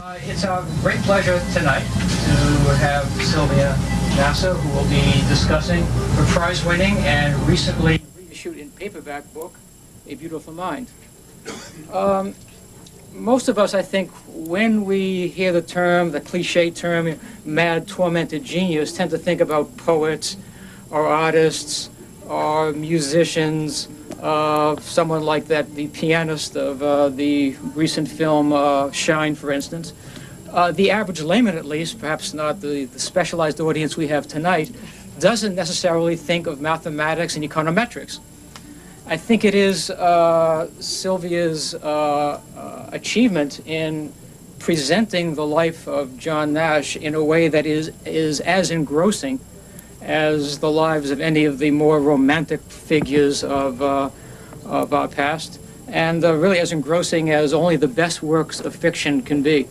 It's our great pleasure tonight to have Sylvia Nasser, who will be discussing her prize-winning and recently reissued in paperback book, A Beautiful Mind. Most of us, I think, when we hear the term, the cliche term, mad, tormented genius, tend to think about poets or artists or musicians, someone like that, the pianist of the recent film Shine, for instance. The average layman, at least, perhaps not the specialized audience we have tonight, doesn't necessarily think of mathematics and econometrics. I think it is Sylvia's achievement in presenting the life of John Nash in a way that is as engrossing as the lives of any of the more romantic figures of our past, and really as engrossing as only the best works of fiction can be.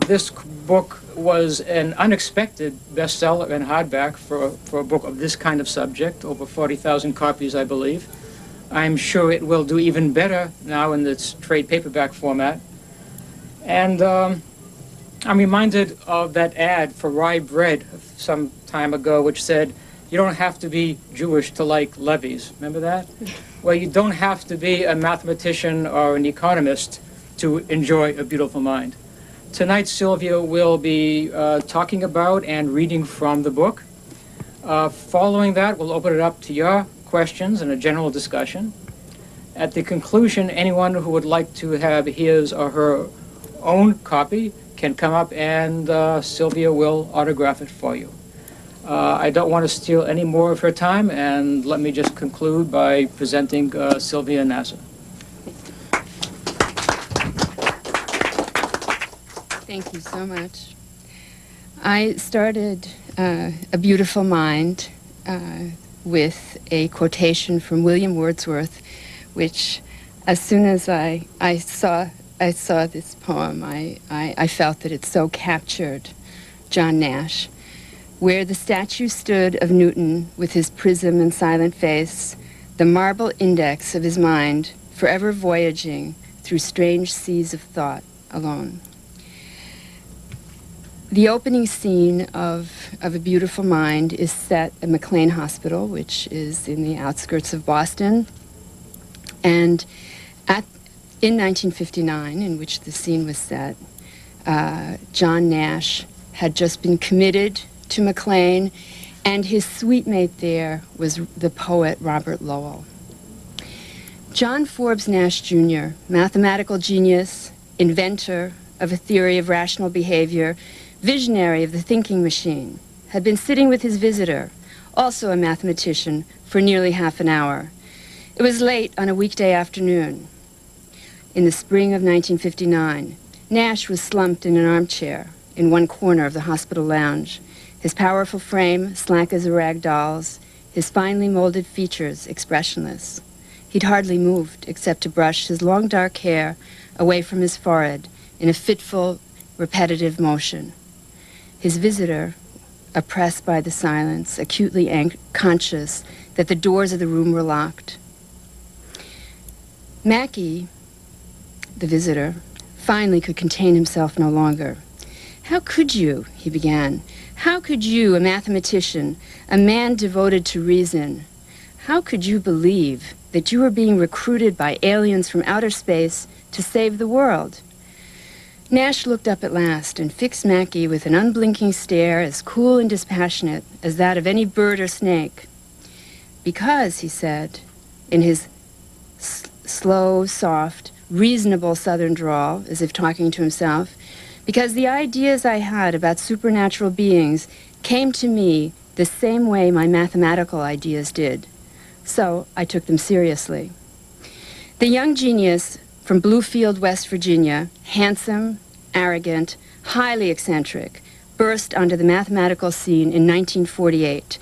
This book was an unexpected bestseller in hardback for a book of this kind of subject, over 40,000 copies, I believe. I'm sure it will do even better now in its trade paperback format. And I'm reminded of that ad for rye bread some time ago, which said, "You don't have to be Jewish to like levees." Remember that? Well, you don't have to be a mathematician or an economist to enjoy A Beautiful Mind. Tonight, Sylvia will be talking about and reading from the book. Following that, we'll open it up to your questions and a general discussion. At the conclusion, anyone who would like to have his or her own copy can come up and Sylvia will autograph it for you. I don't want to steal any more of her time, and let me just conclude by presenting Sylvia Nasser. Thank you so much. I started A Beautiful Mind with a quotation from William Wordsworth, which as soon as I saw this poem, I felt that it so captured John Nash. Where the statue stood of Newton with his prism and silent face, the marble index of his mind, forever voyaging through strange seas of thought alone. The opening scene of A Beautiful Mind is set at McLean Hospital, which is in the outskirts of Boston. And in 1959, in which the scene was set, John Nash had just been committed to McLean, and his suite mate there was the poet Robert Lowell. John Forbes Nash Jr., mathematical genius, inventor of a theory of rational behavior, visionary of the thinking machine, had been sitting with his visitor, also a mathematician, for nearly half an hour. It was late on a weekday afternoon. In the spring of 1959, Nash was slumped in an armchair in one corner of the hospital lounge, his powerful frame slack as a rag doll's, his finely molded features expressionless. He'd hardly moved except to brush his long dark hair away from his forehead in a fitful, repetitive motion. His visitor, oppressed by the silence, acutely conscious that the doors of the room were locked. Mackie, the visitor, finally could contain himself no longer. "How could you," he began, "how could you, a mathematician, a man devoted to reason, how could you believe that you were being recruited by aliens from outer space to save the world?" Nash looked up at last and fixed Mackie with an unblinking stare as cool and dispassionate as that of any bird or snake. "Because," he said, in his slow, soft, reasonable Southern drawl, as if talking to himself, "because the ideas I had about supernatural beings came to me the same way my mathematical ideas did. So I took them seriously." The young genius from Bluefield, West Virginia, handsome, arrogant, highly eccentric, burst onto the mathematical scene in 1948.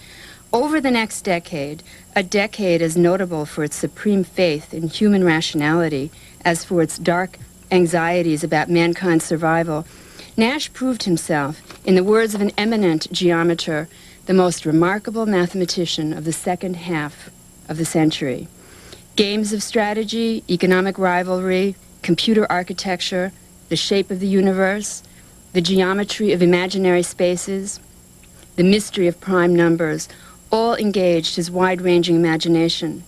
Over the next decade, a decade as notable for its supreme faith in human rationality as for its dark anxieties about mankind's survival, Nash proved himself, in the words of an eminent geometer, the most remarkable mathematician of the second half of the century. Games of strategy, economic rivalry, computer architecture, the shape of the universe, the geometry of imaginary spaces, the mystery of prime numbers, all engaged his wide-ranging imagination.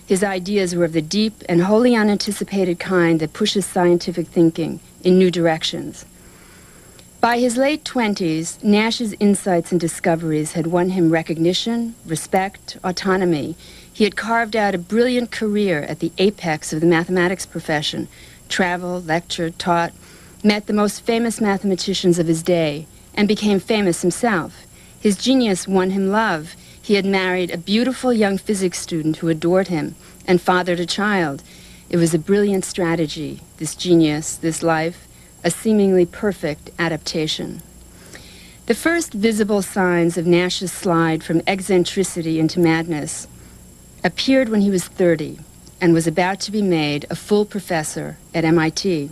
His ideas were of the deep and wholly unanticipated kind that pushes scientific thinking in new directions. By his late 20s, Nash's insights and discoveries had won him recognition, respect, autonomy. He had carved out a brilliant career at the apex of the mathematics profession, traveled, lectured, taught, met the most famous mathematicians of his day, and became famous himself. His genius won him love. He had married a beautiful young physics student who adored him and fathered a child. It was a brilliant strategy, this genius, this life, a seemingly perfect adaptation. The first visible signs of Nash's slide from eccentricity into madness appeared when he was 30 and was about to be made a full professor at MIT.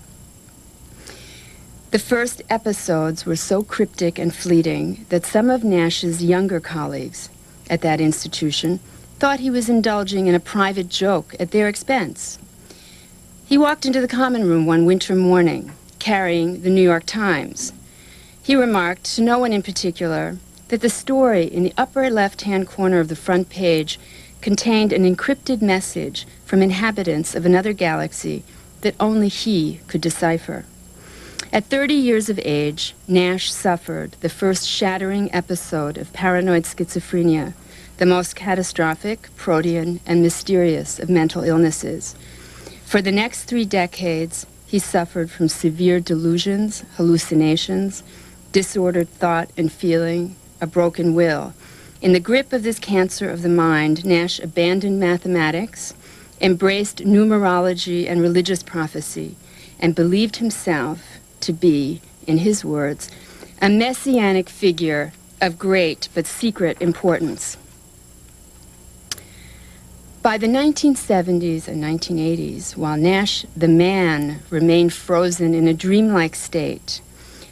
The first episodes were so cryptic and fleeting that some of Nash's younger colleagues at that institution thought he was indulging in a private joke at their expense. He walked into the common room one winter morning, carrying the New York Times. He remarked, to no one in particular, that the story in the upper left-hand corner of the front page contained an encrypted message from inhabitants of another galaxy that only he could decipher. At 30 years of age, Nash suffered the first shattering episode of paranoid schizophrenia, the most catastrophic, protean, and mysterious of mental illnesses. For the next 3 decades, he suffered from severe delusions, hallucinations, disordered thought and feeling, a broken will. In the grip of this cancer of the mind, Nash abandoned mathematics, embraced numerology and religious prophecy, and believed himself to be, in his words, a messianic figure of great but secret importance. By the 1970s and 1980s, while Nash, the man, remained frozen in a dreamlike state,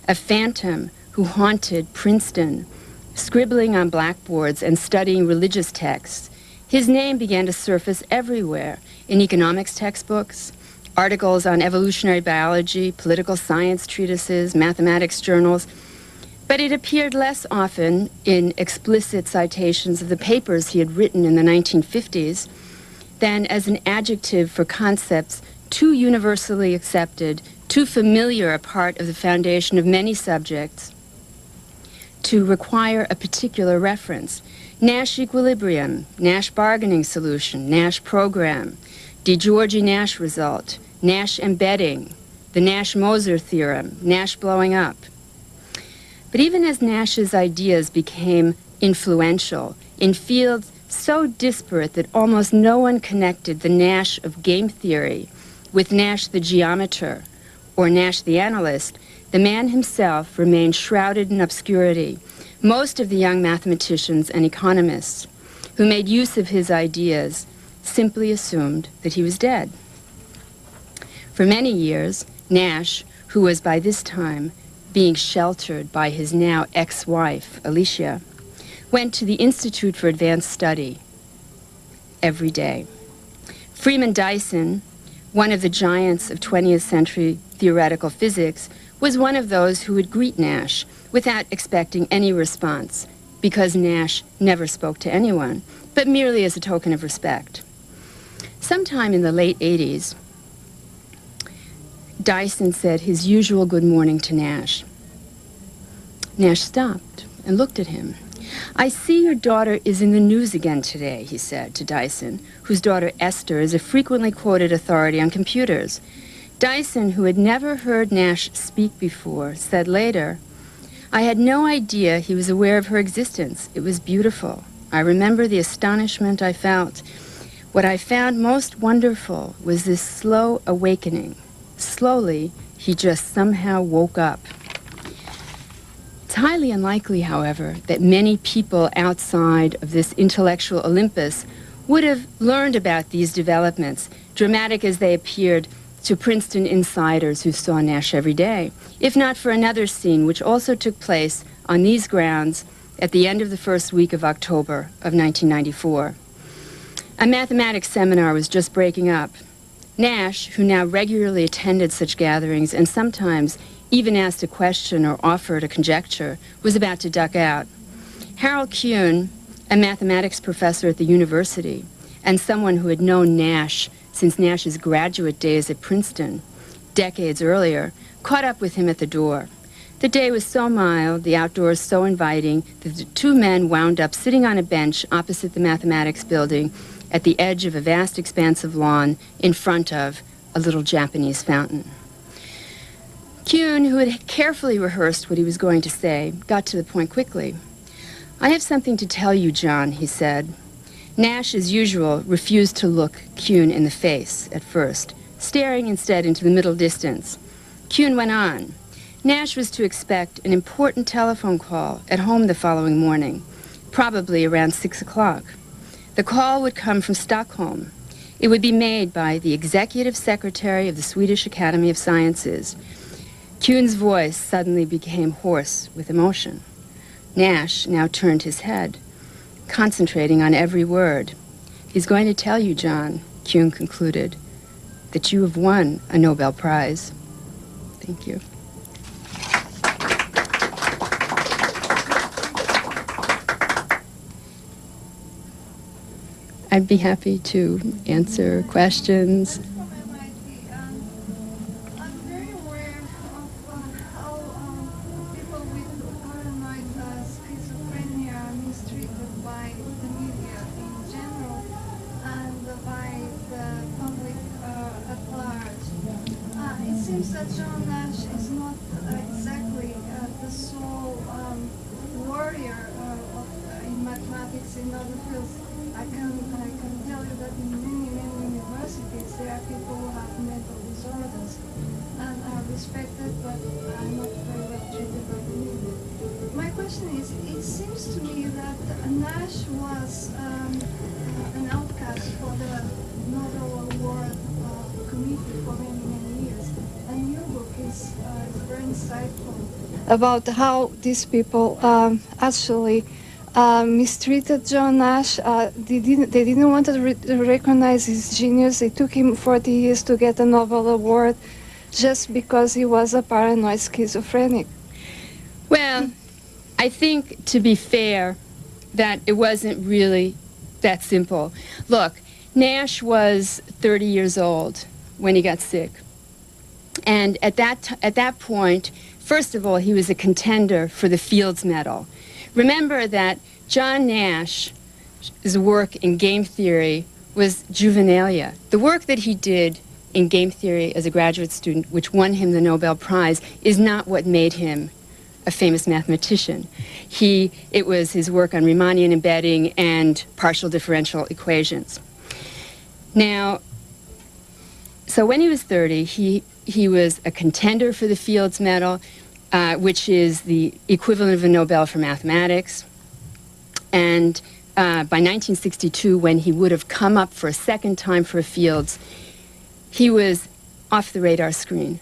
a phantom who haunted Princeton, scribbling on blackboards and studying religious texts, his name began to surface everywhere, in economics textbooks, articles on evolutionary biology, political science treatises, mathematics journals, but it appeared less often in explicit citations of the papers he had written in the 1950s than as an adjective for concepts too universally accepted, too familiar a part of the foundation of many subjects, to require a particular reference. Nash equilibrium, Nash bargaining solution, Nash program, DiGiorgi-Nash result, Nash embedding, the Nash-Moser theorem, Nash blowing up. But even as Nash's ideas became influential in fields so disparate that almost no one connected the Nash of game theory with Nash the geometer or Nash the analyst, the man himself remained shrouded in obscurity. Most of the young mathematicians and economists who made use of his ideas simply assumed that he was dead. For many years, Nash, who was by this time being sheltered by his now ex-wife, Alicia, went to the Institute for Advanced Study every day. Freeman Dyson, one of the giants of 20th century theoretical physics, was one of those who would greet Nash without expecting any response, because Nash never spoke to anyone, but merely as a token of respect. Sometime in the late 80s, Dyson said his usual good morning to Nash. Nash stopped and looked at him. "I see your daughter is in the news again today," he said to Dyson, whose daughter Esther is a frequently quoted authority on computers. Dyson, who had never heard Nash speak before, said later, "I had no idea he was aware of her existence. It was beautiful. I remember the astonishment I felt. What I found most wonderful was this slow awakening. Slowly, he just somehow woke up." It's highly unlikely, however, that many people outside of this intellectual Olympus would have learned about these developments, dramatic as they appeared to Princeton insiders who saw Nash every day, if not for another scene which also took place on these grounds at the end of the first week of October of 1994. A mathematics seminar was just breaking up. Nash, who now regularly attended such gatherings and sometimes even asked a question or offered a conjecture, was about to duck out. Harold Kuhn, a mathematics professor at the university, and someone who had known Nash since Nash's graduate days at Princeton, decades earlier, caught up with him at the door. The day was so mild, the outdoors so inviting, that the two men wound up sitting on a bench opposite the mathematics building at the edge of a vast expanse of lawn in front of a little Japanese fountain. Kuhn, who had carefully rehearsed what he was going to say, got to the point quickly. "I have something to tell you, John," he said. Nash, as usual, refused to look Kuhn in the face at first, staring instead into the middle distance. Kuhn went on. Nash was to expect an important telephone call at home the following morning, probably around 6 o'clock. The call would come from Stockholm. It would be made by the executive secretary of the Swedish Academy of Sciences. Kuhn's voice suddenly became hoarse with emotion. Nash now turned his head, concentrating on every word. "He's going to tell you, John," Kuhn concluded, "that you have won a Nobel Prize." Thank you. I'd be happy to answer questions. I'm very aware of how people with paranoid schizophrenia are mistreated by the media in general and by the public at large. It seems that John Nash is not exactly the sole warrior in mathematics in other fields. I can tell you that in many universities there are people who have mental disorders and are respected but are not very well treated by the media. My question is, it seems to me that Nash was an outcast for the Nobel Award committee for many years, and your book is very insightful about how these people actually mistreated John Nash. They didn't want to recognize his genius. It took him 40 years to get a Nobel Award just because he was a paranoid schizophrenic. Well, I think, to be fair, that it wasn't really that simple. Look, Nash was 30 years old when he got sick. And at that point, first of all, he was a contender for the Fields Medal. Remember that John Nash's work in game theory was juvenilia. The work that he did in game theory as a graduate student, which won him the Nobel Prize, is not what made him a famous mathematician. It was his work on Riemannian embedding and partial differential equations. Now, so when he was 30, he was a contender for the Fields Medal, which is the equivalent of a Nobel for mathematics. And by 1962, when he would have come up for a second time for a Fields, he was off the radar screen.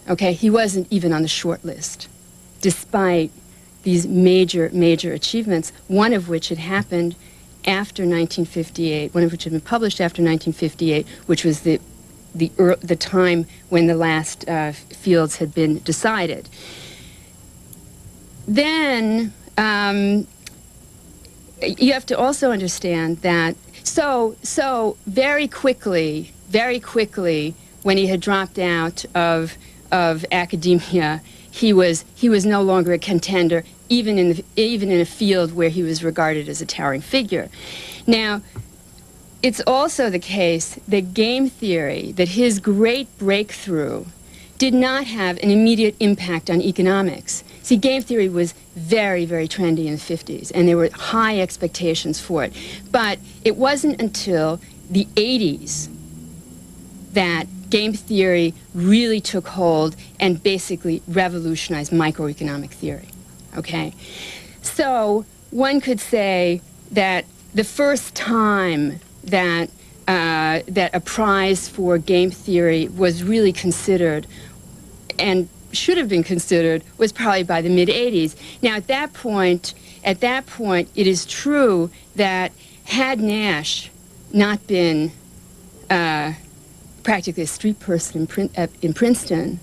Okay, he wasn't even on the short list, despite these major achievements, one of which had happened after 1958, one of which had been published after 1958, which was the time when the last Fields had been decided. Then you have to also understand that so very quickly, when he had dropped out of academia, he was no longer a contender, even in a field where he was regarded as a towering figure. Now, it's also the case that game theory, that his great breakthrough, did not have an immediate impact on economics. See, game theory was very trendy in the 50s, and there were high expectations for it. But it wasn't until the 80s that game theory really took hold and basically revolutionized microeconomic theory, okay? So one could say that the first time that a prize for game theory was really considered and should have been considered was probably by the mid-'80s. Now, at that point, it is true that had Nash not been, practically a street person in Princeton,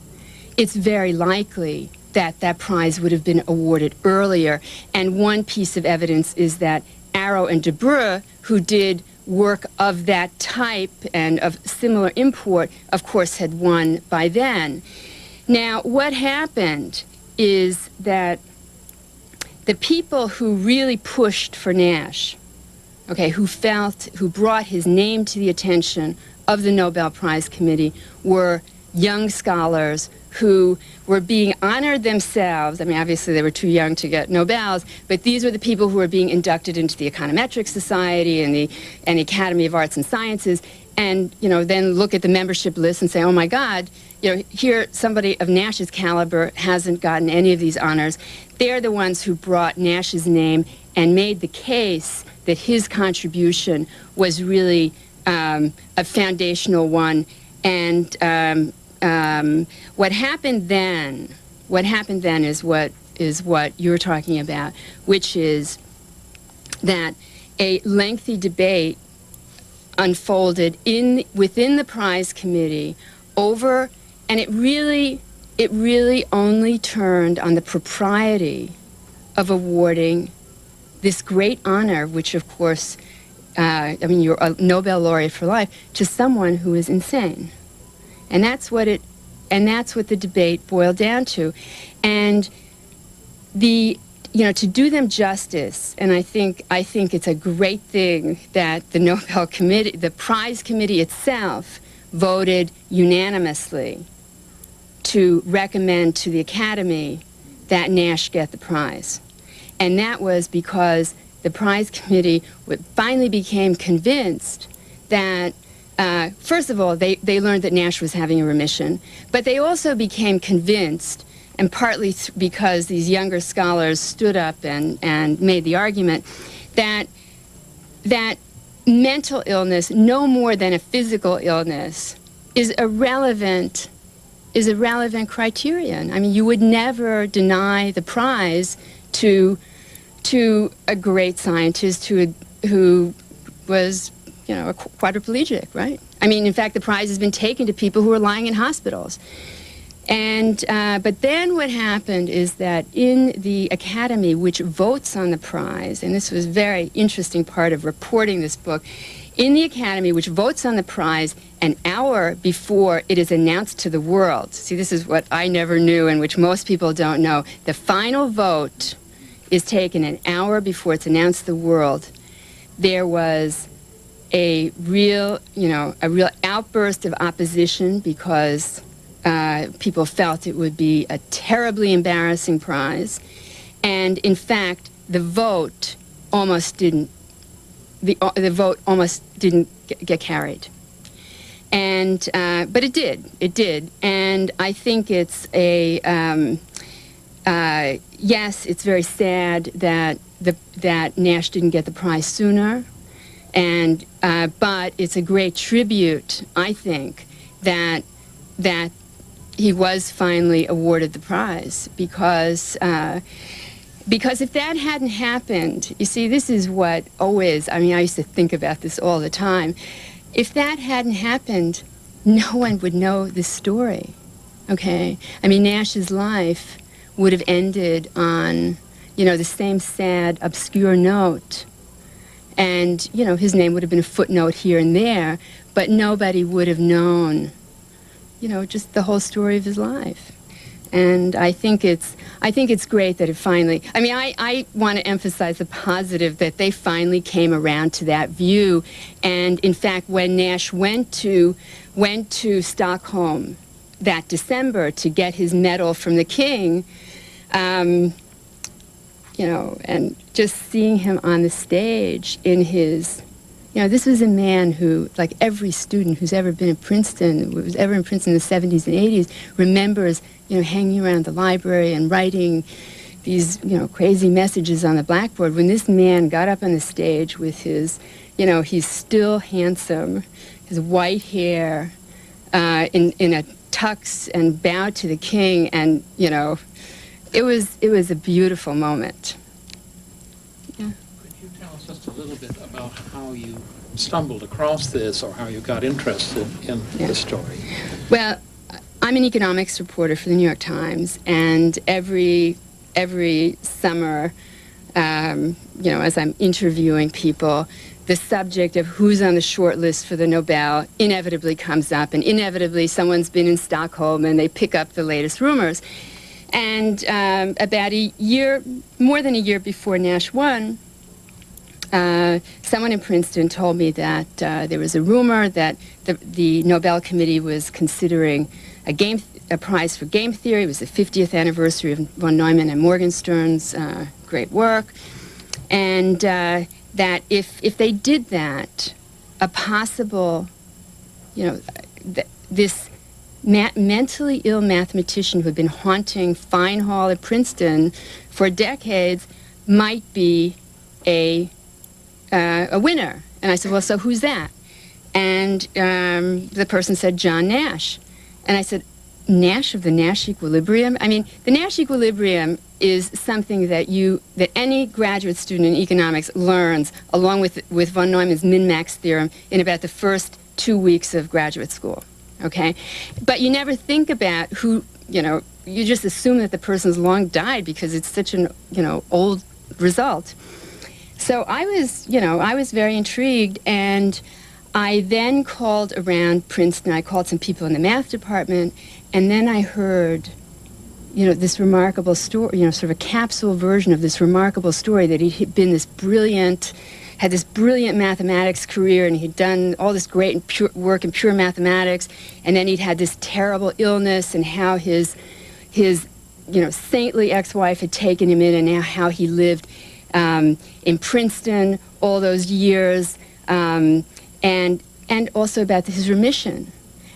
it's very likely that that prize would have been awarded earlier. And one piece of evidence is that Arrow and DeBrugh, who did work of that type and of similar import, of course had won by then. Now, what happened is that the people who really pushed for Nash, okay, who brought his name to the attention of the Nobel Prize Committee were young scholars who were being honored themselves. I mean, obviously they were too young to get Nobels, but these were the people who were being inducted into the Econometric Society and the Academy of Arts and Sciences, and, you know, then look at the membership list and say, oh my God, you know, here somebody of Nash's caliber hasn't gotten any of these honors. They're the ones who brought Nash's name and made the case that his contribution was really a foundational one. And what happened then is what you're talking about, which is that a lengthy debate unfolded within the prize committee over, and it really only turned on the propriety of awarding this great honor, which of course, I mean, you're a Nobel laureate for life, to someone who is insane. And that's what the debate boiled down to. And to do them justice, and I think it's a great thing that the Nobel Committee, the prize committee itself, voted unanimously to recommend to the Academy that Nash get the prize. And that was because the prize committee finally became convinced that, first of all, they learned that Nash was having a remission, but they also became convinced, and partly because these younger scholars stood up and made the argument, that mental illness, no more than a physical illness, is a relevant criterion. I mean, you would never deny the prize to a great scientist who was, you know, a quadriplegic, right? I mean, in fact, the prize has been taken to people who are lying in hospitals. And but then what happened is that in the Academy, which votes on the prize, and this was a very interesting part of reporting this book, in the Academy, which votes on the prize an hour before it is announced to the world. See, this is what I never knew and which most people don't know. The final vote is taken an hour before it's announced to the world. There was a real outburst of opposition because people felt it would be a terribly embarrassing prize, and in fact, the vote almost didn't get carried, and but it did, and I think it's yes, it's very sad that Nash didn't get the prize sooner, and but it's a great tribute, I think, that he was finally awarded the prize, because if that hadn't happened, you see, this is what always, I mean, I used to think about this all the time. If that hadn't happened, no one would know this story, okay? I mean, Nash's life would have ended on, you know, the same sad, obscure note. And, you know, his name would have been a footnote here and there, but nobody would have known, you know, just the whole story of his life. And I think it's great that it finally, I mean, I want to emphasize the positive that they finally came around to that view. And in fact, when Nash went to Stockholm that December to get his medal from the king, you know, and just seeing him on the stage in his, you know, this was a man who, like every student who's ever been at Princeton, who was ever in Princeton in the 70s and 80s, remembers, you know, hanging around the library and writing these, you know, crazy messages on the blackboard. When this man got up on the stage with his, you know, he's still handsome, his white hair, in a tux, and bowed to the king, and, you know, it was a beautiful moment. Yeah. Could you tell us just a little bit about how you stumbled across this or how you got interested in the story. Well, I'm an economics reporter for the New York Times, and every summer, as I'm interviewing people, the subject of who's on the short list for the Nobel inevitably comes up, and inevitably someone's been in Stockholm and they pick up the latest rumors. And about more than a year before Nash won, someone in Princeton told me that there was a rumor that the Nobel Committee was considering a prize for game theory. It was the 50th anniversary of von Neumann and Morgenstern's great work, and that if they did that, a possible, this mentally ill mathematician who had been haunting Fine Hall at Princeton for decades might be a winner. And I said, well, so who's that? And the person said, John Nash. And I said, Nash of the Nash equilibrium? I mean, the Nash equilibrium is something that any graduate student in economics learns along with von Neumann's min-max theorem in about the first 2 weeks of graduate school, okay? But you never think about who, you just assume that the person's long died because it's such an, old result. So I was very intrigued, and I then called around Princeton. I called some people in the math department, and then I heard, this remarkable story, sort of a capsule version of this remarkable story that he'd been had this brilliant mathematics career, and he'd done all this great work in pure mathematics, and then he'd had this terrible illness, and how his saintly ex-wife had taken him in, and now how he lived in Princeton all those years, and also about his remission.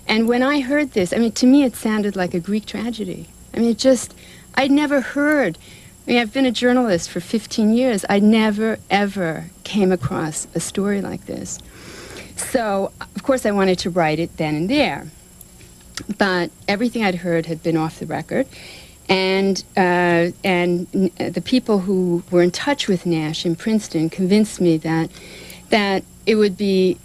And when I heard this, to me it sounded like a Greek tragedy. I'd never heard. I've been a journalist for 15 years. I never, ever came across a story like this. So, of course, I wanted to write it then and there. But everything I'd heard had been off the record. And the people who were in touch with Nash in Princeton convinced me that it would be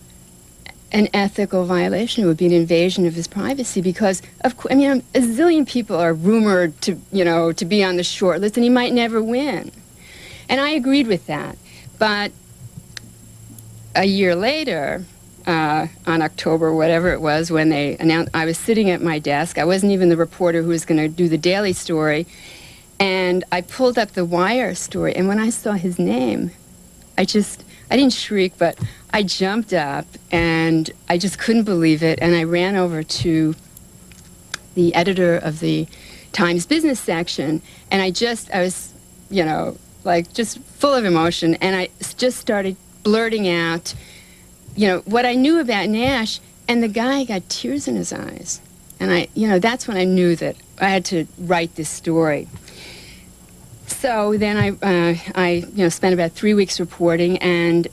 an ethical violation. It would be an invasion of his privacy because, a zillion people are rumored to be on the short list, and he might never win. And I agreed with that. But a year later, on October, whatever it was, when they announced, I was sitting at my desk. I wasn't even the reporter who was going to do the daily story. And I pulled up the Wire story, and when I saw his name, I didn't shriek, but I jumped up, and I just couldn't believe it, and I ran over to the editor of the Times business section, and I was, just full of emotion, and I just started blurting out, what I knew about Nash, and the guy got tears in his eyes. And that's when I knew that I had to write this story. So then I spent about 3 weeks reporting, and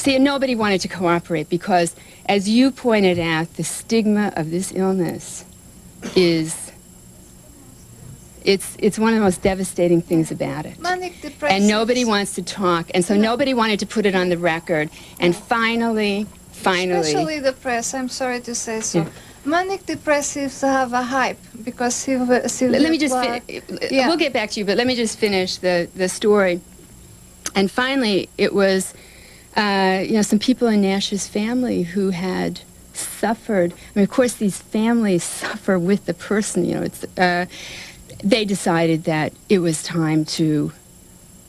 nobody wanted to cooperate because, as you pointed out, the stigma of this illness it's one of the most devastating things about it. Manic depressive. And nobody wants to talk, and so nobody wanted to put it on the record. And finally, especially the press, I'm sorry to say so. Yeah. Manic depressives have a hype because let me just we'll get back to you, but let me just finish the story. And finally, it was some people in Nash's family who had suffered. Of course, these families suffer with the person. They decided that it was time to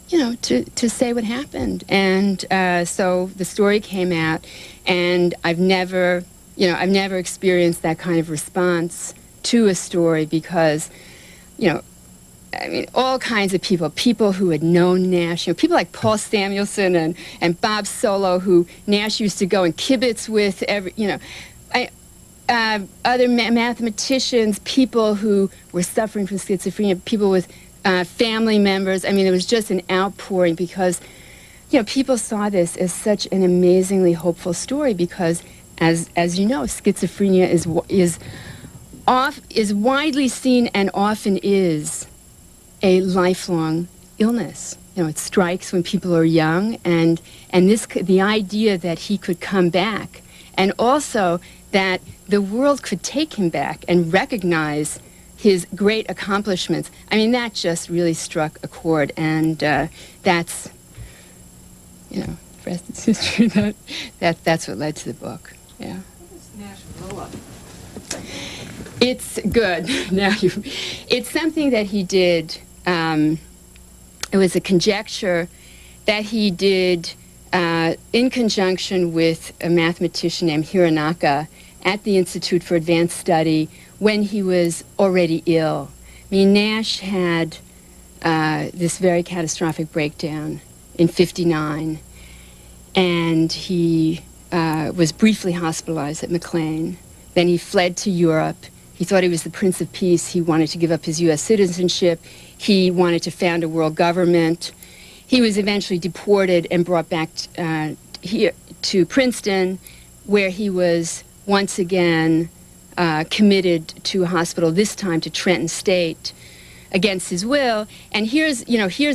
say what happened, and so the story came out, and I've never experienced that kind of response to a story because, all kinds of people who had known Nash, people like Paul Samuelson and Bob Solow, who Nash used to go and kibitz with other mathematicians, people who were suffering from schizophrenia, people with family members. There was just an outpouring because, people saw this as such an amazingly hopeful story because, as you know, schizophrenia is widely seen and often is a lifelong illness. it strikes when people are young, and the idea that he could come back, and also that the world could take him back and recognize his great accomplishments. I mean, that just really struck a chord, and that's, the rest is history. That's what led to the book. Yeah. What does Nash blow up? It's good. It's something that he did. It was a conjecture that he did in conjunction with a mathematician named Hironaka at the Institute for Advanced Study when he was already ill. I mean, Nash had this very catastrophic breakdown in '59, and he was briefly hospitalized at McLean. Then he fled to Europe. He thought he was the Prince of Peace. He wanted to give up his U.S. citizenship. He wanted to found a world government. He was eventually deported and brought back here to Princeton, where he was once again committed to a hospital, this time to Trenton State, against his will. And here's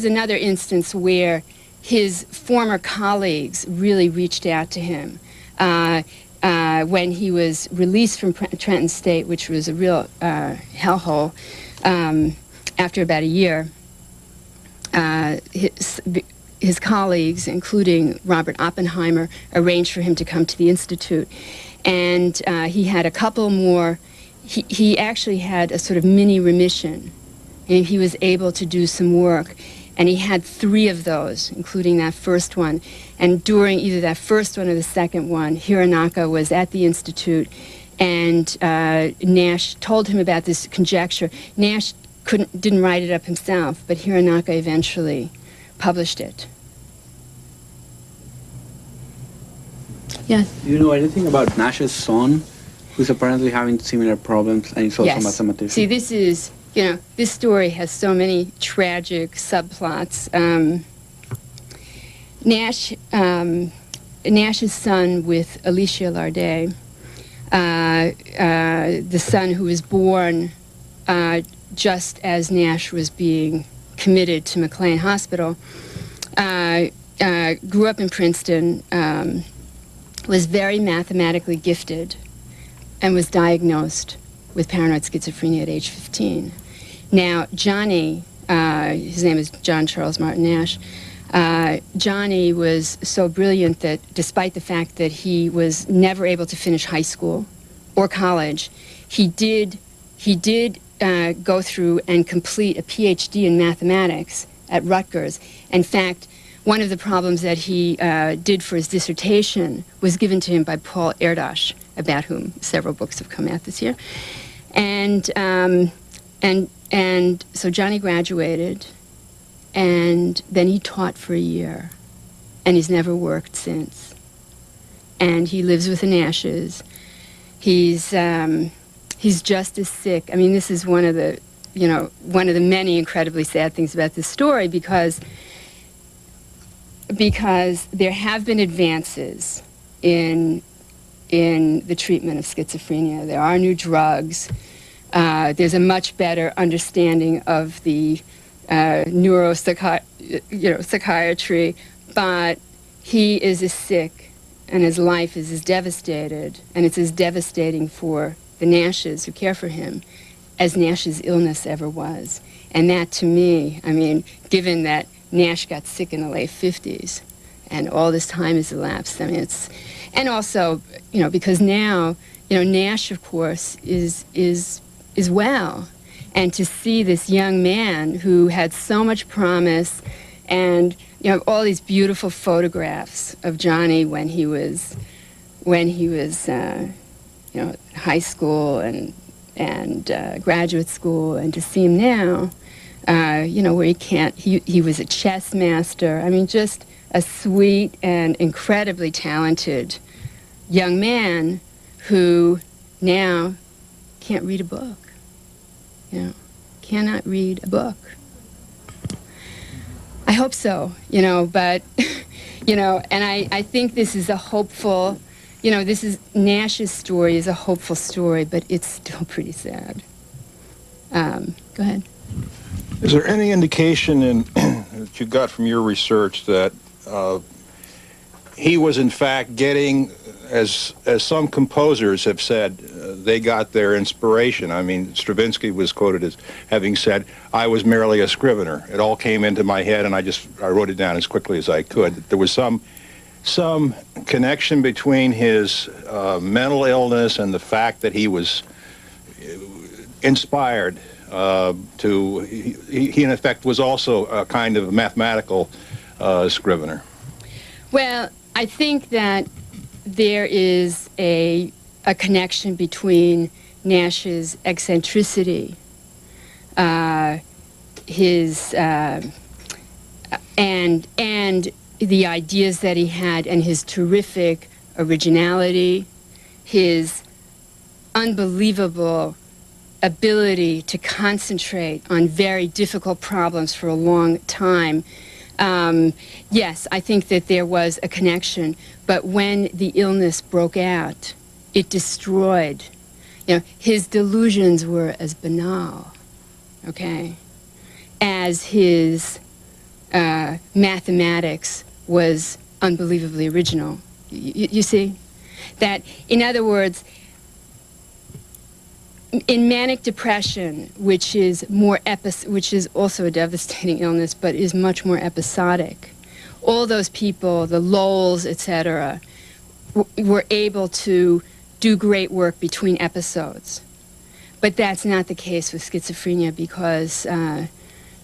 another instance where his former colleagues really reached out to him. When he was released from Trenton State, which was a real hellhole, after about a year, his colleagues, including Robert Oppenheimer, arranged for him to come to the Institute. And he had a couple more. He actually had a sort of mini remission, and he was able to do some work. And he had 3 of those, including that first one. And during either that first one or the second one, Hironaka was at the Institute, and Nash told him about this conjecture. Nash didn't write it up himself, but Hironaka eventually published it. Yes? Do you know anything about Nash's son, who's apparently having similar problems, and he's also a Yes. mathematician? See, this is, this story has so many tragic subplots. Nash's son with Alicia Lardet, the son who was born just as Nash was being committed to McLean Hospital, grew up in Princeton, was very mathematically gifted, and was diagnosed with paranoid schizophrenia at age 15. Now, Johnny, his name is John Charles Martin Nash, Johnny was so brilliant that despite the fact that he was never able to finish high school or college, he did go through and complete a PhD in mathematics at Rutgers. In fact, one of the problems that he did for his dissertation was given to him by Paul Erdős, about whom several books have come out this year. And so Johnny graduated, and then he taught for a year, and he's never worked since. And he lives with the Nashes. He's just as sick. I mean, this is one of the many incredibly sad things about this story, because there have been advances in the treatment of schizophrenia. There are new drugs. There's a much better understanding of the psychiatry, but he is as sick, and his life is as devastated, and it's as devastating for the Nashes who care for him as Nash's illness ever was. And that, to me, I mean, given that Nash got sick in the late 50s, and all this time has elapsed, I mean, it's, and also, because now, Nash, of course, is well. And to see this young man who had so much promise, and all these beautiful photographs of Johnny when he was high school and graduate school, and to see him now, where he was a chess master. I mean, just a sweet and incredibly talented young man who now can't read a book. Cannot read a book. I hope so, but, and I think this is a hopeful, Nash's story is a hopeful story, but it's still pretty sad. Go ahead. Is there any indication in that you got from your research that he was in fact getting, as some composers have said, they got their inspiration. I mean, Stravinsky was quoted as having said, "I was merely a scrivener. It all came into my head, and I wrote it down as quickly as I could." There was some connection between his mental illness and the fact that he was inspired he in effect was also a kind of mathematical scrivener. Well, I think that there is a connection between Nash's eccentricity, his and the ideas that he had, and his terrific originality, his unbelievable ability to concentrate on very difficult problems for a long time. Yes, I think that there was a connection, but when the illness broke out, it destroyed. His delusions were as banal, okay, as his mathematics was unbelievably original. You see? That, in other words, in manic depression, which is also a devastating illness, but is much more episodic, all those people, the Lowells, etc., were able to do great work between episodes. But that's not the case with schizophrenia, because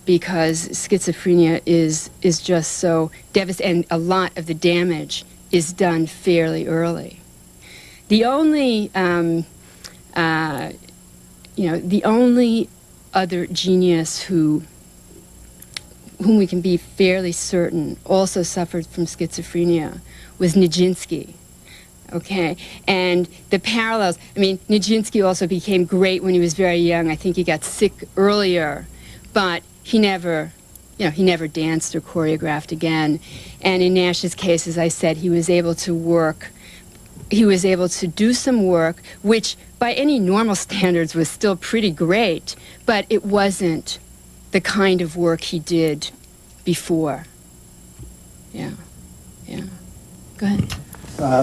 schizophrenia is just so devastating, and a lot of the damage is done fairly early. The only the only other genius whom we can be fairly certain also suffered from schizophrenia was Nijinsky. Okay, and the parallels, I mean, Nijinsky also became great when he was very young. I think he got sick earlier, but he never danced or choreographed again. And in Nash's case, as I said, he was able to do some work, which by any normal standards was still pretty great, but it wasn't the kind of work he did before. Yeah. Go ahead.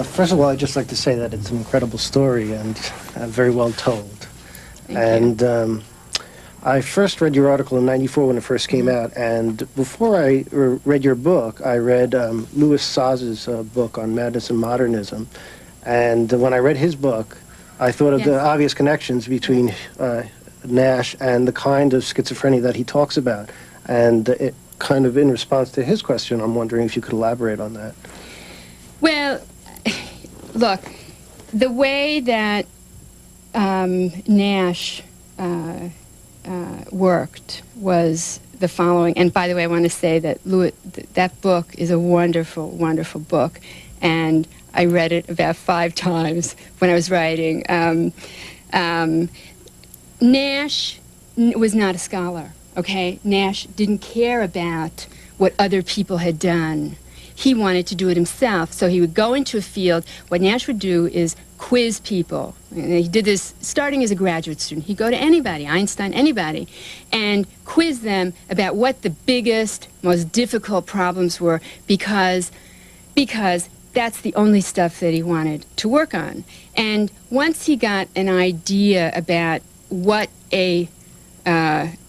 First of all, I'd just like to say that it's an incredible story and very well told. Thank you. I first read your article in '94 when it first came out, and before I read your book, I read Louis Saz's book on madness and modernism. And when I read his book, I thought of the obvious connections between Nash and the kind of schizophrenia that he talks about. And it kind of in response to his question, I'm wondering if you could elaborate on that. Well, look, the way that Nash worked was the following. And by the way, I want to say that that book is a wonderful, wonderful book. And I read it about 5 times when I was writing. Nash was not a scholar, okay? Nash didn't care about what other people had done. He wanted to do it himself, so he would go into a field. What Nash would do is quiz people. And he did this starting as a graduate student. He'd go to anybody, Einstein, anybody, and quiz them about what the biggest, most difficult problems were, because that's the only stuff that he wanted to work on. And once he got an idea about what an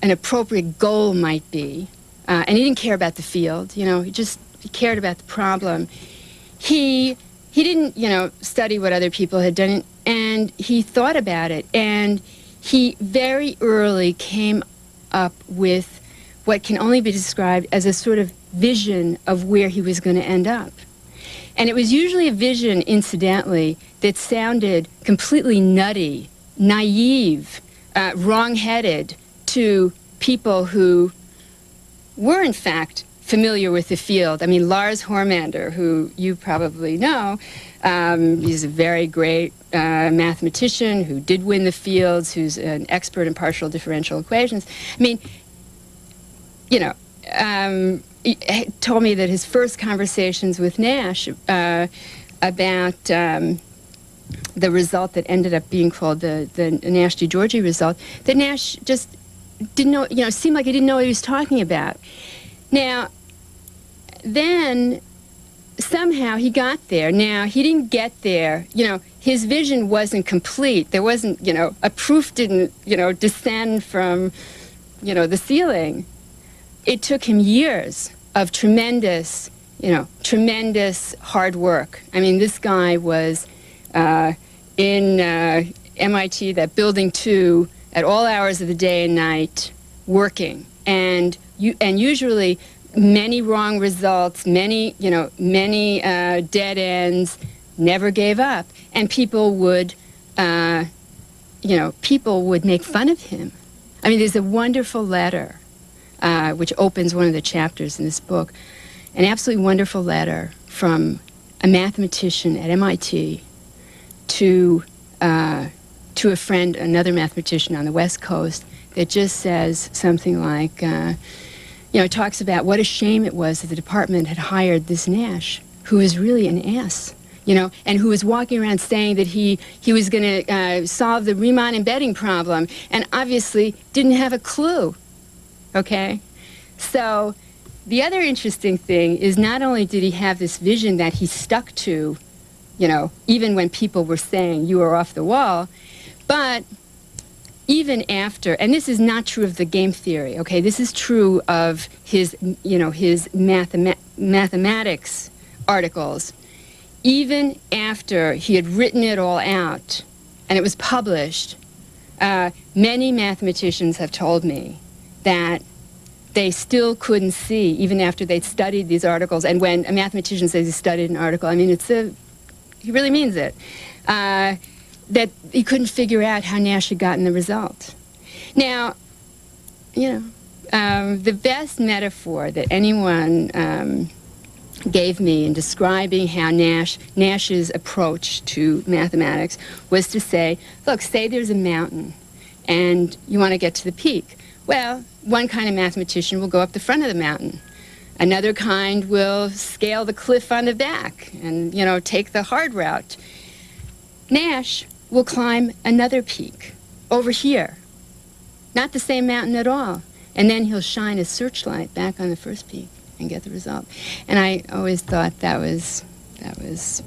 appropriate goal might be, and he didn't care about the field, he cared about the problem. He didn't, study what other people had done, and he thought about it. And he very early came up with what can only be described as a sort of vision of where he was going to end up. And it was usually a vision, incidentally, that sounded completely nutty, naive, wrong-headed to people who were, in fact, familiar with the field. I mean, Lars Hormander, who you probably know, he's a very great mathematician who did win the fields, who's an expert in partial differential equations. I mean, he told me that his first conversations with Nash about the result that ended up being called the Nash-DiGiorgi result, that Nash just didn't know, seemed like he didn't know what he was talking about. Now, then somehow he got there. Now, he didn't get there, his vision wasn't complete. There wasn't, a proof didn't, descend from, the ceiling. It took him years of tremendous hard work. I mean, this guy was in MIT, that building 2, at all hours of the day and night, working. And usually many wrong results, many dead ends, never gave up. And people would make fun of him. I mean, there's a wonderful letter, which opens one of the chapters in this book, an absolutely wonderful letter from a mathematician at MIT to a friend, another mathematician on the West Coast, that just says something like, it talks about what a shame it was that the department had hired this Nash, who is really an ass, and who was walking around saying that he was going to solve the Riemann embedding problem, and obviously didn't have a clue, okay? So the other interesting thing is not only did he have this vision that he stuck to, even when people were saying you are off the wall, but even after, and this is not true of the game theory, okay? This is true of his, his mathematics articles. Even after he had written it all out and it was published, many mathematicians have told me that they still couldn't see, even after they'd studied these articles. And when a mathematician says he studied an article, I mean, he really means it. That he couldn't figure out how Nash had gotten the result. Now, the best metaphor that anyone gave me in describing how Nash's approach to mathematics was to say, look, say there's a mountain and you want to get to the peak. Well, one kind of mathematician will go up the front of the mountain. Another kind will scale the cliff on the back and, take the hard route. Nash will climb another peak over here, not the same mountain at all, and then he'll shine a searchlight back on the first peak and get the result. And I always thought that was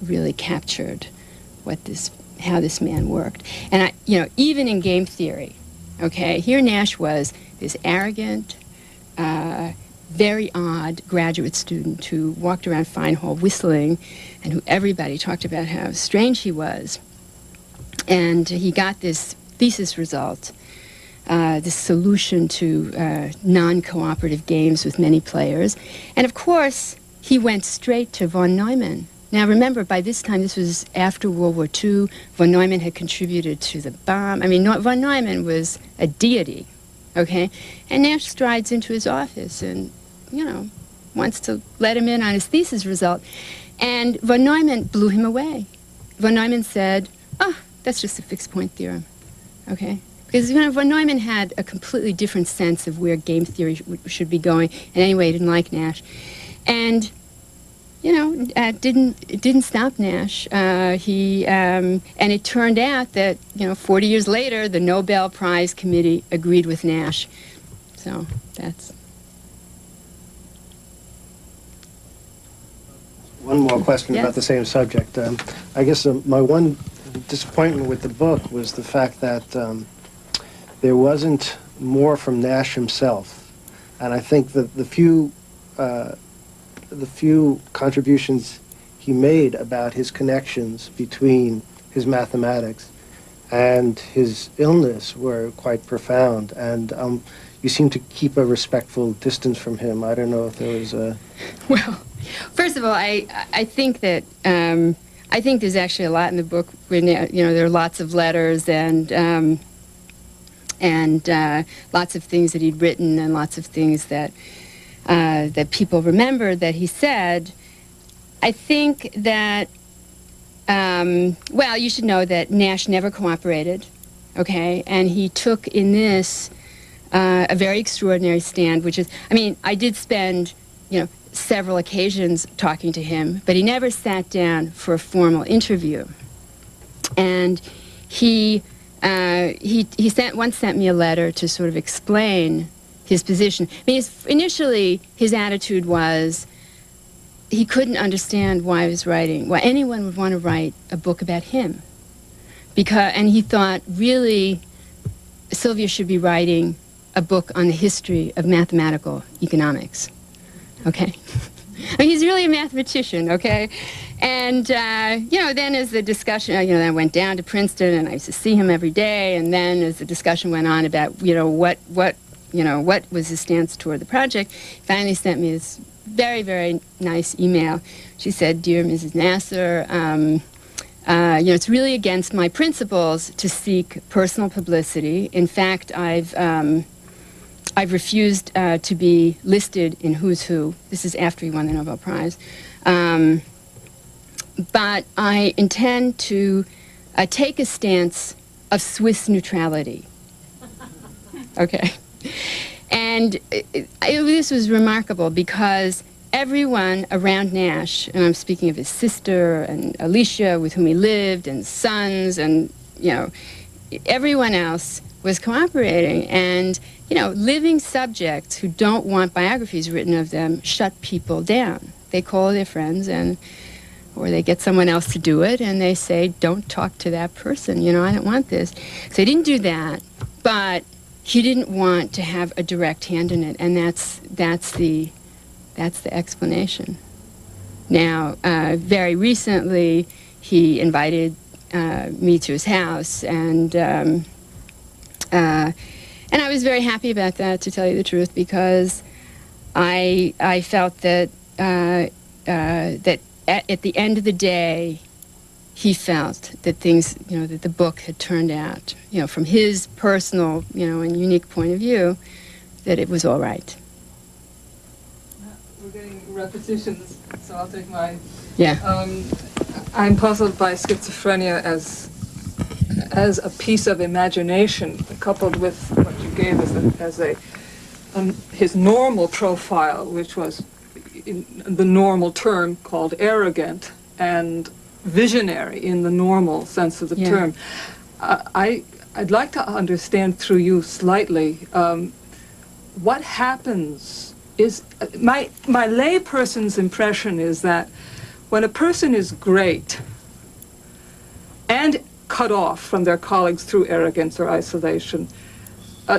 really captured how this man worked. And even in game theory, okay, here Nash was this arrogant, very odd graduate student who walked around Fine Hall whistling, and who everybody talked about how strange he was. And he got this thesis result, this solution to non-cooperative games with many players. And of course, he went straight to von Neumann. Now remember, by this time, this was after World War II. Von Neumann had contributed to the bomb. I mean, von Neumann was a deity, okay? And Nash strides into his office and, wants to let him in on his thesis result. And von Neumann blew him away. Von Neumann said, that's just a fixed point theorem, okay? Because, von Neumann had a completely different sense of where game theory should be going. And anyway, he didn't like Nash. And, it didn't stop Nash. And it turned out that, 40 years later, the Nobel Prize Committee agreed with Nash. So that's... One more question about the same subject. I guess my one disappointment with the book was the fact that there wasn't more from Nash himself, and I think that the few contributions he made about his connections between his mathematics and his illness were quite profound, and you seem to keep a respectful distance from him. I don't know if there was a... Well, first of all, I think that I think there's actually a lot in the book where there are lots of letters and lots of things that he'd written and lots of things that that people remember that he said. I think that well, you should know that Nash never cooperated, okay, and he took in this a very extraordinary stand, which is, I mean, I did spend several occasions talking to him, but he never sat down for a formal interview. And he once sent me a letter to sort of explain his position. I mean, initially his attitude was, he couldn't understand why I was writing, why anyone would want to write a book about him. And he thought, really, Sylvia should be writing a book on the history of mathematical economics. Okay? I mean, he's really a mathematician, okay? And, then as the discussion, I went down to Princeton and I used to see him every day, and then as the discussion went on about, what was his stance toward the project, he finally sent me this very, very nice email. She said, "Dear Mrs. Nasser, it's really against my principles to seek personal publicity. In fact, I've refused to be listed in Who's Who." This is after he won the Nobel Prize. But I intend to take a stance of Swiss neutrality. Okay. And this was remarkable because everyone around Nash, and I'm speaking of his sister and Alicia with whom he lived, and sons, and, everyone else was cooperating. And, living subjects who don't want biographies written of them shut people down. They call their friends or they get someone else to do it, and they say, "Don't talk to that person, I don't want this." So he didn't do that, but he didn't want to have a direct hand in it, and that's the explanation. Now, very recently, he invited me to his house, and I was very happy about that, to tell you the truth, because I felt that that at the end of the day, he felt that things, that the book had turned out, from his personal, and unique point of view, that it was all right. We're getting repetitions, so I'll take my... Yeah. I'm puzzled by schizophrenia as a piece of imagination, coupled with what you gave as his normal profile, which was in the normal term called arrogant and visionary in the normal sense of the term. I'd like to understand through you slightly what happens. Is my layperson's impression is that when a person is great and cut off from their colleagues through arrogance or isolation,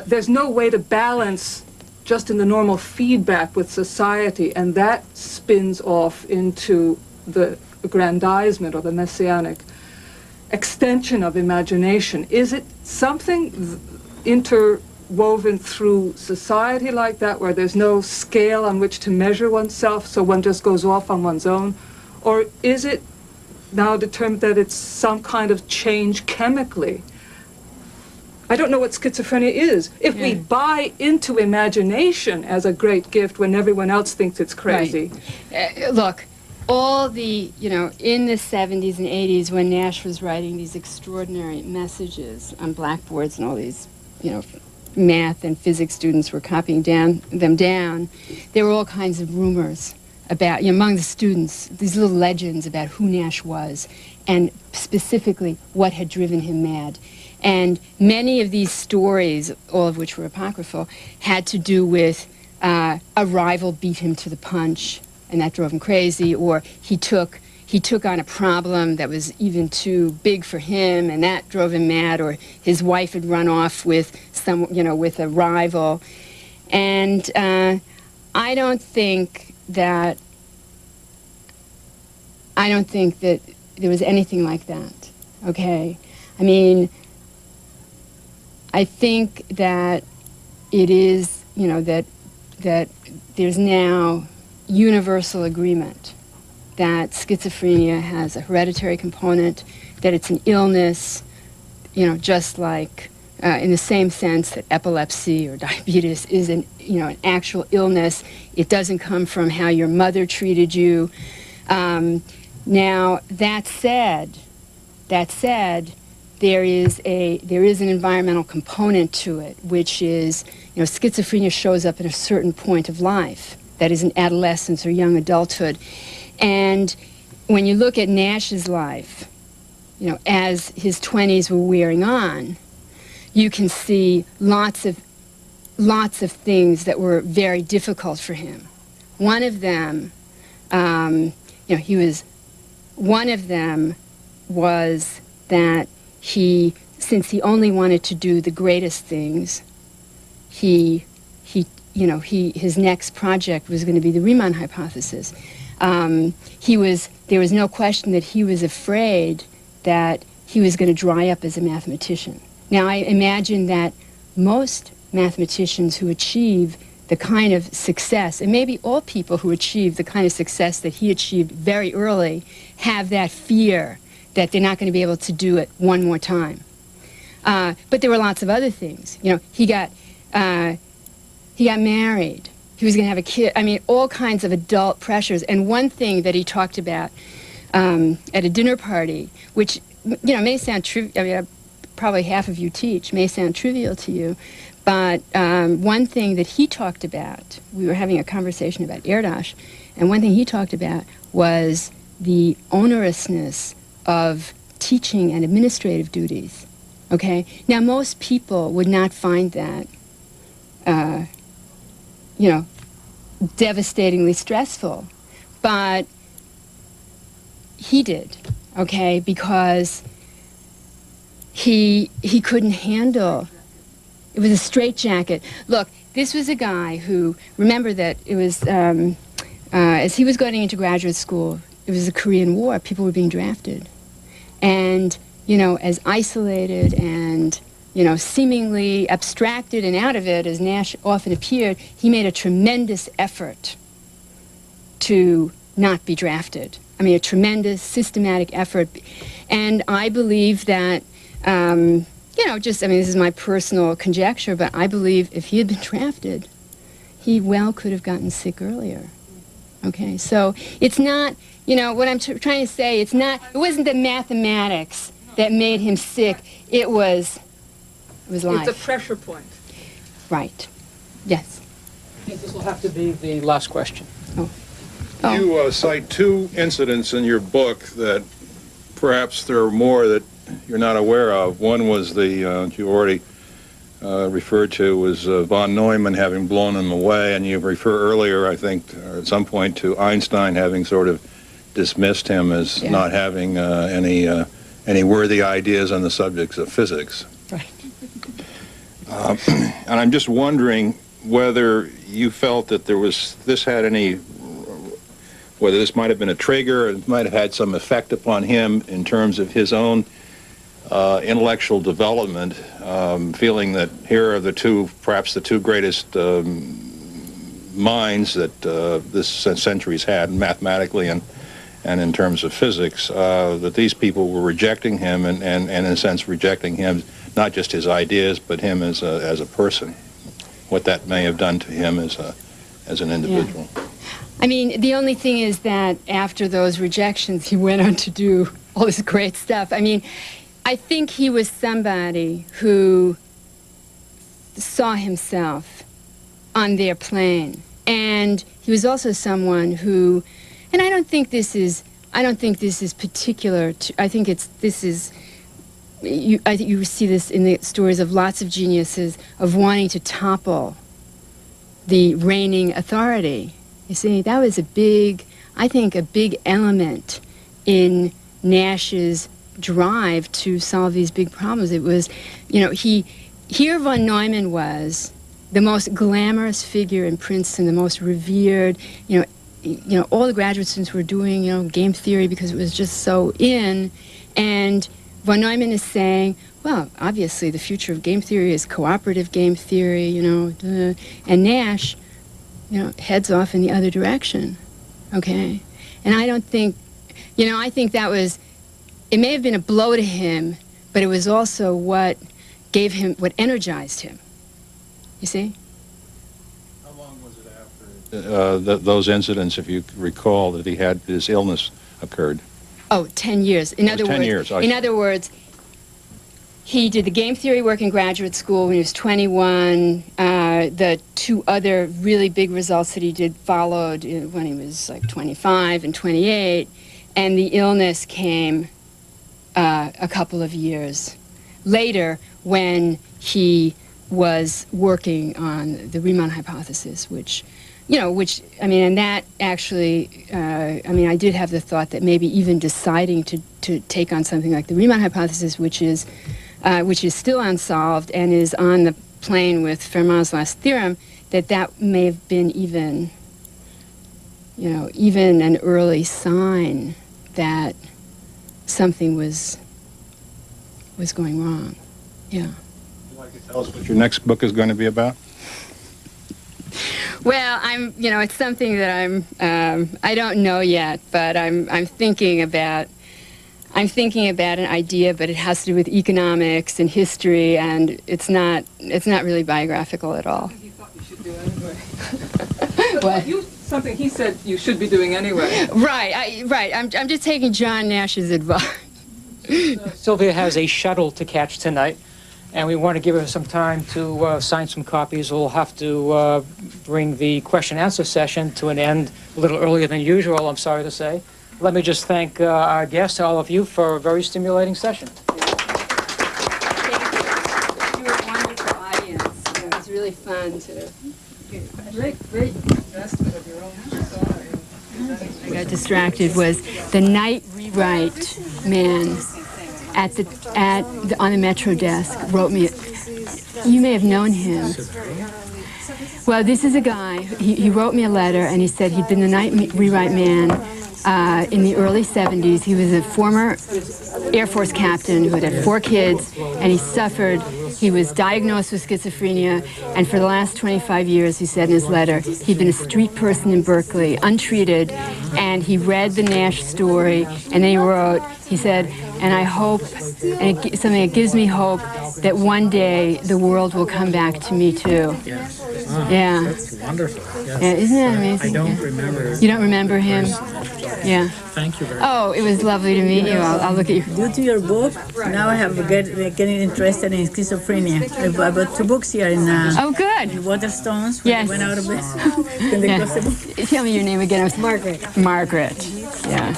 there's no way to balance just in the normal feedback with society, and that spins off into the aggrandizement or the messianic extension of imagination. Is it something interwoven through society like that, where there's no scale on which to measure oneself, so one just goes off on one's own? Or is it now determined that it's some kind of change chemically? I don't know what schizophrenia is. If we buy into imagination as a great gift when everyone else thinks it's crazy. Right. Look, all the, in the 70s and 80s when Nash was writing these extraordinary messages on blackboards and all these, math and physics students were copying them down, there were all kinds of rumors about, among the students, these little legends about who Nash was and specifically what had driven him mad. And many of these stories, all of which were apocryphal, had to do with a rival beat him to the punch, and that drove him crazy, or he took on a problem that was even too big for him, and that drove him mad, or his wife had run off with with a rival. And I don't think that there was anything like that. Okay, I mean, I think that it is, that there's now universal agreement that schizophrenia has a hereditary component, that it's an illness, just like in the same sense that epilepsy or diabetes is an actual illness. It doesn't come from how your mother treated you. Now, that said, there is an environmental component to it, which is, schizophrenia shows up at a certain point of life, that is in adolescence or young adulthood. And when you look at Nash's life, as his 20s were wearing on, you can see lots of things that were very difficult for him. One of them He was, one of them was that since he only wanted to do the greatest things, his next project was going to be the Riemann hypothesis. There was no question that he was afraid that he was going to dry up as a mathematician. Now, I imagine that most mathematicians who achieve the kind of success, and maybe all people who achieve the kind of success that he achieved very early, have that fear that they're not going to be able to do it one more time. But there were lots of other things. He got married. He was going to have a kid. I mean, all kinds of adult pressures. And one thing that he talked about at a dinner party, which may sound trivial. I mean, probably half of you teach, may sound trivial to you, but one thing that he talked about, we were having a conversation about Erdos, and one thing he talked about was the onerousness of teaching and administrative duties. Okay? Now, most people would not find that, devastatingly stressful, but he did, okay, because he couldn't handle. It was a straitjacket. Look, this was a guy who, remember that it was, as he was going into graduate school, it was the Korean War, people were being drafted. And, as isolated and, seemingly abstracted and out of it, as Nash often appeared, he made a tremendous effort to not be drafted. I mean, a tremendous, systematic effort. And I believe that, this is my personal conjecture, but I believe if he had been drafted, he well could have gotten sick earlier. Okay, so it's not, what I'm trying to say, it wasn't the mathematics that made him sick, it was life. It's a pressure point. Right, yes. I think this will have to be the last question. You cite two incidents in your book that perhaps there are more that you're not aware of. One was you already referred to was von Neumann having blown him away, and you refer earlier, I think, or at some point, to Einstein having sort of dismissed him as not having any worthy ideas on the subjects of physics. Right. And I'm just wondering whether you felt that whether this might have been a trigger, or it might have had some effect upon him in terms of his own intellectual development, feeling that here are perhaps the two greatest minds that this century's had, mathematically and in terms of physics, that these people were rejecting him and in a sense rejecting him, not just his ideas, but him as a person, what that may have done to him as an individual. Yeah. I mean, the only thing is that after those rejections, he went on to do all this great stuff. I mean, I think he was somebody who saw himself on their plane. And he was also someone who, and I don't think this is particular to, I think you see this in the stories of lots of geniuses of wanting to topple the reigning authority. You see, that was a big element in Nash's drive to solve these big problems. It was, here von Neumann was the most glamorous figure in Princeton, the most revered, all the graduate students were doing, game theory because it was just so in, and von Neumann is saying, well, obviously the future of game theory is cooperative game theory, and Nash, heads off in the other direction, okay? And I don't think, I think that was, it may have been a blow to him, but it was also what energized him, you see? How long was it after those incidents, if you recall, that he had his illness occurred? Oh, 10 years. In other words, he did the game theory work in graduate school when he was 21. The two other really big results that he did followed when he was like 25 and 28. And the illness came a couple of years later when he was working on the Riemann hypothesis, which you know, which, I mean, and that actually, I mean, I did have the thought that maybe even deciding to take on something like the Riemann hypothesis, which is still unsolved and is on the plane with Fermat's last theorem, that may have been even, you know, even an early sign that something was going wrong. Yeah. Would you like to tell us what your next book is going to be about? Well, you know, it's something that I don't know yet, but I'm thinking about an idea, but it has to do with economics and history, and it's not really biographical at all. He thought you should do anyway. What? Something he said you should be doing anyway. Right. I'm just taking John Nash's advice. Sylvia has a shuttle to catch tonight, and we want to give her some time to sign some copies. We'll have to bring the question-answer session to an end a little earlier than usual, I'm sorry to say. Let me just thank our guests, all of you, for a very stimulating session. Thank you. You were a wonderful audience. It was really fun to... Great investment of your own story. I got distracted was the night rewrite man on the Metro desk wrote me. You may have known him. Well, this is a guy. He wrote me a letter and he said he'd been the night rewrite man in the early 70s. He was a former Air Force captain who had 4 kids, and he suffered. He was diagnosed with schizophrenia, and for the last 25 years, he said in his letter, he'd been a street person in Berkeley, untreated, and he read the Nash story, and then he wrote, he said, and I hope, and something that gives me hope, that one day the world will come back to me too. Yes. Yeah. That's wonderful. Yes. Yeah, isn't that amazing? I don't remember. You don't remember him? Yeah. Thank you very much. Oh, it was lovely to meet you. I'll look at you. Due to your book, now I have getting interested in schizophrenia. I bought 2 books here in Oh, good. Waterstones when Yes. I went out of business. Can they Yeah. close the book? Tell me your name again. Margaret. Margaret. Yeah.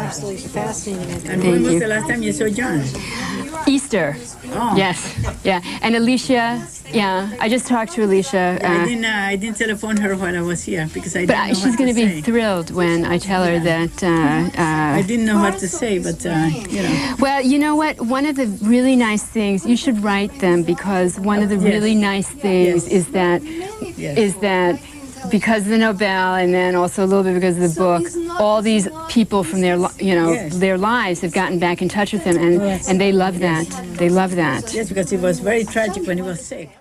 Absolutely fascinating. And Thank when was you. the last time you saw John? Easter. Oh. Yes. Yeah. And Alicia. Yeah. I just talked to Alicia. I didn't telephone her while I was here because I didn't know But she's what going to to be say. thrilled when I tell her that. I didn't know what to say, but you know. Well, you know what? One of the really nice things, you should write them, because one of the really nice things is that because of the Nobel, and then also a little bit because of the book, all these people from their their lives have gotten back in touch with him, and they love that. They love that. Yes, because it was very tragic when he was sick.